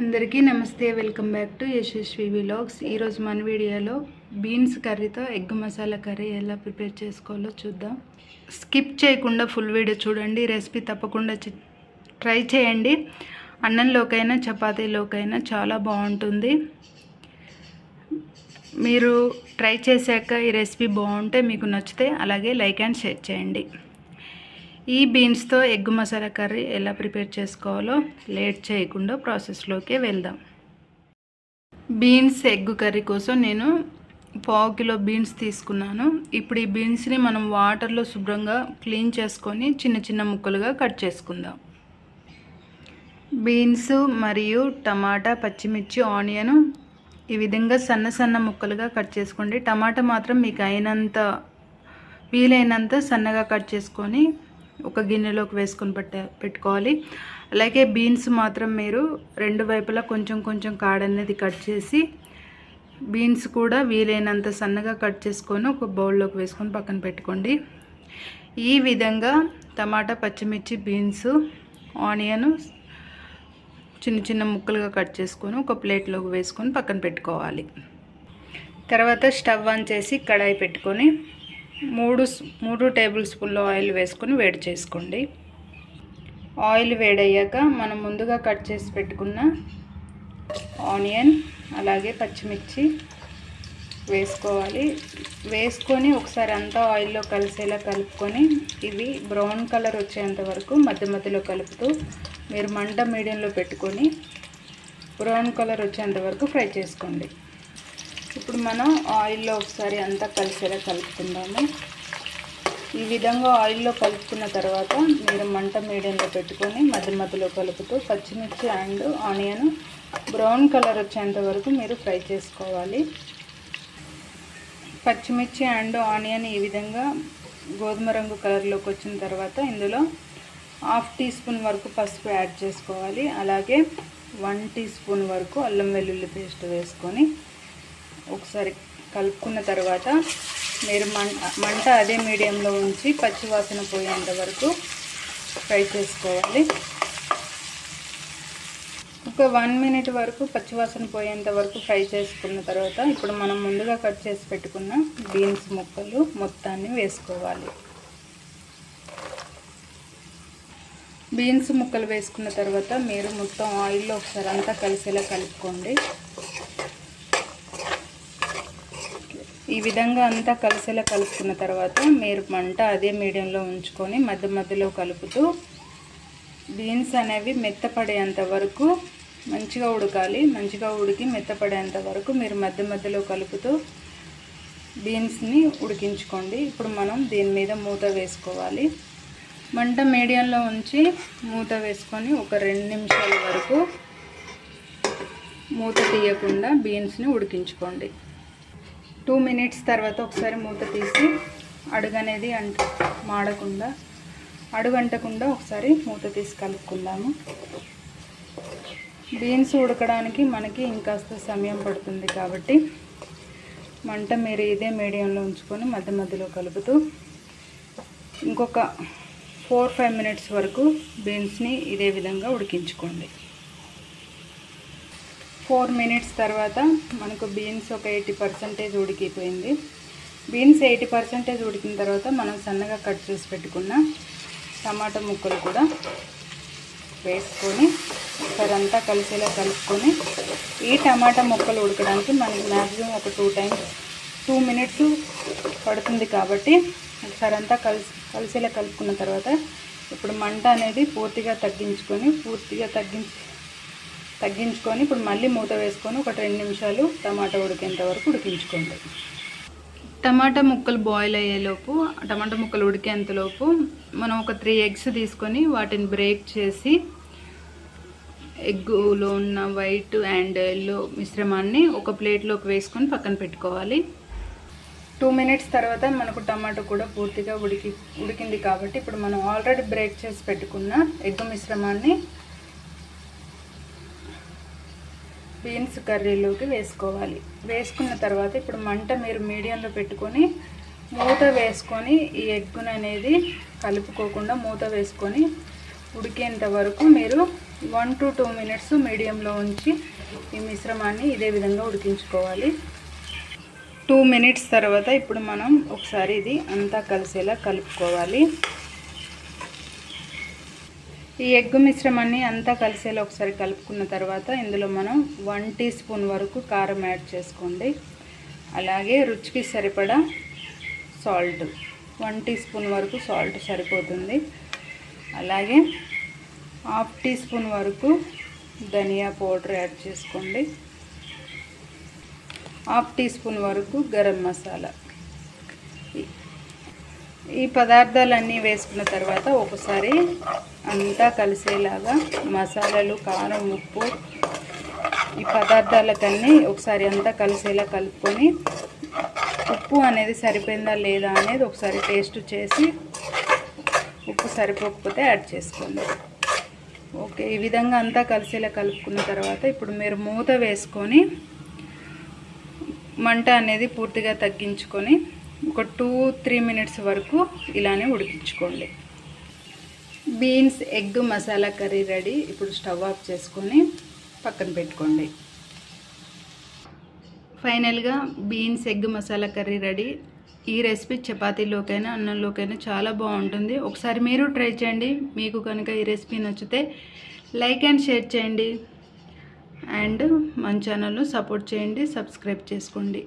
అందరికీ నమస్తే, welcome back to Yashasvi vlogs. ఈరోజు మన వీడియోలో బీన్స్ కర్రీతో ఎగ్ మసాలా కర్రీ ఎలా ప్రిపేర్ చేసుకోవాలో చూద్దాం. స్కిప్ చేయకుండా ఫుల్ వీడియో చూడండి. రెసిపీ తప్పకుండా ట్రై చేయండి. అన్నంలోకైనా చపాతీలోకైనా చాలా బాగుంటుంది. మీరు ట్రై చేశాక ఈ రెసిపీ బాగుంటే మీకు నచ్చితే అలాగే లైక్ అండ్ షేర్ చేయండి. ఈ బీన్స్తో ఎగ్ మసాలా కర్రీ ఎలా ప్రిపేర్ చేసుకోవాలో లేట్ చేయకుండా ప్రాసెస్లోకి వెళ్దాం. బీన్స్ ఎగ్ కర్రీ కోసం నేను 1/2 కిలో బీన్స్ తీసుకున్నాను. ఇప్పుడు ఈ బీన్స్ని మనం వాటర్లో శుభ్రంగా క్లీన్ చేసుకొని చిన్న చిన్న ముక్కలుగా కట్ చేసుకుందాం. బీన్స్ మరియు టమాటా, పచ్చిమిర్చి, ఆనియన్ ఈ విధంగా సన్న సన్న ముక్కలుగా కట్ చేసుకోండి. టమాటా మాత్రం మీకు వీలైనంత సన్నగా కట్ చేసుకొని ఒక గిన్నెలోకి వేసుకొని పెట్టుకోవాలి. అలాగే బీన్స్ మాత్రం మీరు రెండు వైపులా కొంచెం కొంచెం కాడనేది కట్ చేసి బీన్స్ కూడా వీలైనంత సన్నగా కట్ చేసుకొని ఒక బౌల్లోకి వేసుకొని పక్కన పెట్టుకోండి. ఈ విధంగా టమాటా, పచ్చిమిర్చి, బీన్స్, ఆనియన్ చిన్న చిన్న ముక్కలుగా కట్ చేసుకొని ఒక ప్లేట్లోకి వేసుకొని పక్కన పెట్టుకోవాలి. తర్వాత స్టవ్ ఆన్ చేసి కడాయి పెట్టుకొని 3 టేబుల్ స్పూన్ల ఆయిల్ వేసుకొని వేడి చేసుకోండి. ఆయిల్ వేడయ్యాక మనం ముందుగా కట్ చేసి పెట్టుకున్న ఆనియన్ అలాగే పచ్చిమిర్చి వేసుకోవాలి. వేసుకొని ఒకసారి అంతా ఆయిల్లో కలిసేలా కలుపుకొని ఇవి బ్రౌన్ కలర్ వచ్చేంత వరకు మధ్య మధ్యలో కలుపుతూ మీరు మంట మీడియంలో పెట్టుకొని బ్రౌన్ కలర్ వచ్చేంత వరకు ఫ్రై చేసుకోండి. ఇప్పుడు మనం ఆయిల్లో ఒకసారి అంతా కలిసేలా కలుపుకుందాము. ఈ విధంగా ఆయిల్లో కలుపుకున్న తర్వాత మీరు మంట మీడియంలో పెట్టుకొని మధ్య మధ్యలో కలుపుతూ పచ్చిమిర్చి అండ్ ఆనియన్ బ్రౌన్ కలర్ వచ్చేంత వరకు మీరు ఫ్రై చేసుకోవాలి. పచ్చిమిర్చి అండ్ ఆనియన్ ఈ విధంగా గోధుమ రంగు కలర్లోకి వచ్చిన తర్వాత ఇందులో 1/2 టీ స్పూన్ వరకు పసుపు యాడ్ చేసుకోవాలి. అలాగే 1 టీ స్పూన్ వరకు అల్లం వెల్లుల్లి పేస్ట్ వేసుకొని ఒకసారి కలుపుకున్న తర్వాత మీరు మంట అదే మీడియంలో ఉంచి పచ్చివాసన పోయేంత వరకు ఫ్రై చేసుకోవాలి. ఒక 1 మినిట్ వరకు పచ్చివాసన పోయేంత వరకు ఫ్రై చేసుకున్న తర్వాత ఇప్పుడు మనం ముందుగా కట్ చేసి పెట్టుకున్న బీన్స్ ముక్కలు మొత్తాన్ని వేసుకోవాలి. బీన్స్ ముక్కలు వేసుకున్న తర్వాత మీరు మొత్తం ఆయిల్లో ఒకసారి అంతా కలిసేలా కలుపుకోండి. ఈ విధంగా అంతా కలిసేలా కలుపుకున్న తర్వాత మీరు మంట అదే మీడియంలో ఉంచుకొని మధ్య మధ్యలో కలుపుతూ బీన్స్ అనేవి మెత్తపడేంత వరకు మంచిగా ఉడకాలి. మంచిగా ఉడికి మెత్తపడేంత వరకు మీరు మధ్య మధ్యలో కలుపుతూ బీన్స్ని ఉడికించుకోండి. ఇప్పుడు మనం దీని మీద మూత వేసుకోవాలి. మంట మీడియంలో ఉంచి మూత వేసుకొని ఒక 2 నిమిషాల వరకు మూత తీయకుండా బీన్స్ని ఉడికించుకోండి. 2 మినిట్స్ తర్వాత ఒకసారి మూత తీసి అడుగనేది అడుగంటకుండా ఒకసారి మూత తీసి కలుపుకుందాము. బీన్స్ ఉడకడానికి మనకి ఇంకాస్త సమయం పడుతుంది కాబట్టి మంట మీరు ఇదే మీడియంలో ఉంచుకొని మధ్య మధ్యలో కలుపుతూ ఇంకొక 4-5 మినిట్స్ వరకు బీన్స్ని ఇదే విధంగా ఉడికించుకోండి. 4 మినిట్స్ తర్వాత మనకు బీన్స్ ఒక 80% ఉడికిపోయింది. బీన్స్ 80% ఉడికిన తర్వాత మనం సన్నగా కట్ చేసి పెట్టుకున్న టమాటా ముక్కలు కూడా వేసుకొని ఒకసారి అంతా కలిసేలా కలుపుకొని ఈ టమాటా ముక్కలు ఉడకడానికి మనకి మ్యాక్సిమం ఒక 2 మినిట్స్ పడుతుంది కాబట్టి ఒకసారి అంతా కలిసేలా కలుపుకున్న తర్వాత ఇప్పుడు మంట అనేది పూర్తిగా తగ్గించుకొని ఇప్పుడు మళ్ళీ మూత వేసుకొని ఒక 2 నిమిషాలు టమాటా ఉడికేంత వరకు ఉడికించుకోండి. టమాటా ముక్కలు బాయిల్ అయ్యేలోపు టమాటా ముక్కలు ఉడికేంతలోపు మనం ఒక 3 ఎగ్స్ తీసుకొని వాటిని బ్రేక్ చేసి ఎగ్గులో ఉన్న వైట్ అండ్ ఎల్లో మిశ్రమాన్ని ఒక ప్లేట్లోకి వేసుకొని పక్కన పెట్టుకోవాలి. 2 మినిట్స్ తర్వాత మనకు టమాటో కూడా పూర్తిగా ఉడికింది కాబట్టి ఇప్పుడు మనం ఆల్రెడీ బ్రేక్ చేసి పెట్టుకున్న ఎగ్ మిశ్రమాన్ని బీన్స్ కర్రీలోకి వేసుకోవాలి. వేసుకున్న తర్వాత ఇప్పుడు మంట మీరు మీడియంలో పెట్టుకొని మూత వేసుకొని ఈ ఎగ్గును అనేది కలుపుకోకుండా మూత వేసుకొని ఉడికేంత వరకు మీరు 1 to 2 మినిట్స్ మీడియంలో ఉంచి ఈ మిశ్రమాన్ని ఇదే విధంగా ఉడికించుకోవాలి. 2 మినిట్స్ తర్వాత ఇప్పుడు మనం ఒకసారి ఇది అంతా కలిసేలా కలుపుకోవాలి. ఈ ఎగ్ మిశ్రమాన్ని అంతా కలిసేలా ఒకసారి కలుపుకున్న తర్వాత ఇందులో మనం 1 టీ స్పూన్ వరకు కారం యాడ్ చేసుకోండి. అలాగే రుచికి సరిపడా సాల్ట్, 1 టీ స్పూన్ వరకు సాల్ట్ సరిపోతుంది. అలాగే 1/2 టీ స్పూన్ వరకు ధనియా పౌడర్ యాడ్ చేసుకోండి. 1/2 టీ స్పూన్ వరకు గరం మసాలా. ఈ పదార్థాలన్నీ వేసుకున్న తర్వాత ఒకసారి అంతా కలిసేలాగా మసాలాలు, కారం, ఉప్పు ఈ పదార్థాలకన్నీ ఒకసారి అంతా కలిసేలా కలుపుకొని ఉప్పు అనేది సరిపోయిందా లేదా అనేది ఒకసారి టేస్ట్ చేసి ఉప్పు సరిపోకపోతే యాడ్ చేసుకోండి. ఓకే, ఈ విధంగా అంతా కలిసేలా కలుపుకున్న తర్వాత ఇప్పుడు మీరు మూత వేసుకొని మంట అనేది పూర్తిగా తగ్గించుకొని ఒక 2-3 మినిట్స్ వరకు ఇలానే ఉడికించుకోండి. Beans egg masala curry ready. ఇప్పుడు స్టవ్ ఆఫ్ చేసుకొని పక్కన పెట్టుకోండి. ఫైనల్గా beans egg masala curry ready. ఈ రెసిపీ చపాతీలోకైనా అన్నంలోకైనా చాలా బాగుంటుంది. ఒకసారి మీరు ట్రై చేయండి. మీకు కనుక ఈ రెసిపీ నచ్చితే లైక్ అండ్ షేర్ చేయండి. అండ్ మన ఛానల్ను సపోర్ట్ చేయండి, సబ్స్క్రైబ్ చేసుకోండి.